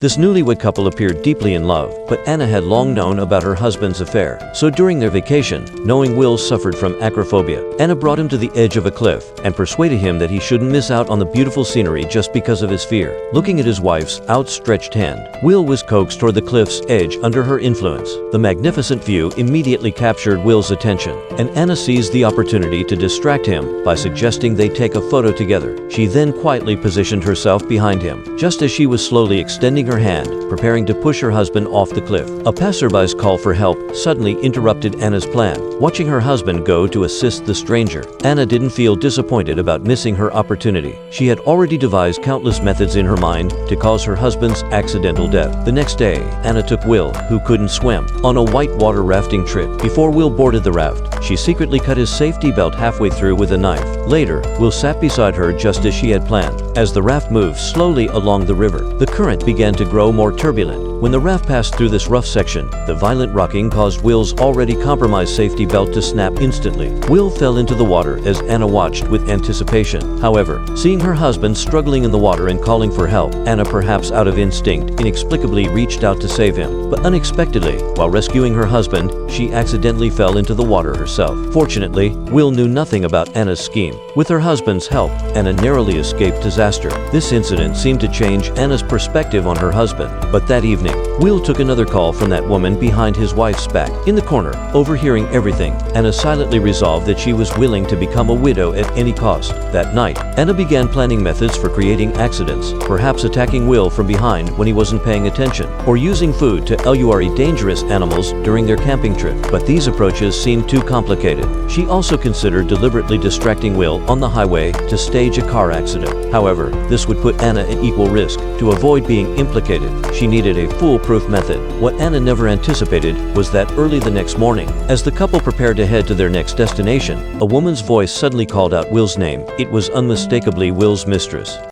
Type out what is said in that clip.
This newlywed couple appeared deeply in love, but Anna had long known about her husband's affair. So during their vacation, knowing Will suffered from acrophobia, Anna brought him to the edge of a cliff and persuaded him that he shouldn't miss out on the beautiful scenery just because of his fear. Looking at his wife's outstretched hand, Will was coaxed toward the cliff's edge under her influence. The magnificent view immediately captured Will's attention, and Anna seized the opportunity to distract him by suggesting they take a photo together. She then quietly positioned herself behind him, just as she was slowly extending her hand, preparing to push her husband off the cliff. A passerby's call for help suddenly interrupted Anna's plan. Watching her husband go to assist the stranger, Anna didn't feel disappointed about missing her opportunity. She had already devised countless methods in her mind to cause her husband's accidental death. The next day, Anna took Will, who couldn't swim, on a whitewater rafting trip. Before Will boarded the raft, she secretly cut his safety belt halfway through with a knife. Later, Will sat beside her just as she had planned. As the raft moved slowly along the river, the current began to grow more turbulent. When the raft passed through this rough section, the violent rocking caused Will's already compromised safety belt to snap instantly. Will fell into the water as Anna watched with anticipation. However, seeing her husband struggling in the water and calling for help, Anna, perhaps out of instinct, inexplicably reached out to save him. But unexpectedly, while rescuing her husband, she accidentally fell into the water herself. Fortunately, Will knew nothing about Anna's scheme. With her husband's help, Anna narrowly escaped disaster. This incident seemed to change Anna's perspective on her husband. But that evening, Will took another call from that woman behind his wife's back. In the corner, overhearing everything, Anna silently resolved that she was willing to become a widow at any cost. That night, Anna began planning methods for creating accidents, perhaps attacking Will from behind when he wasn't paying attention, or using food to lure dangerous animals during their camping trip. But these approaches seemed too complicated. She also considered deliberately distracting Will on the highway to stage a car accident. However, this would put Anna at equal risk. To avoid being implicated, she needed a foolproof method. What Anna never anticipated was that early the next morning, as the couple prepared to head to their next destination, a woman's voice suddenly called out Will's name. It was unmistakably Will's mistress.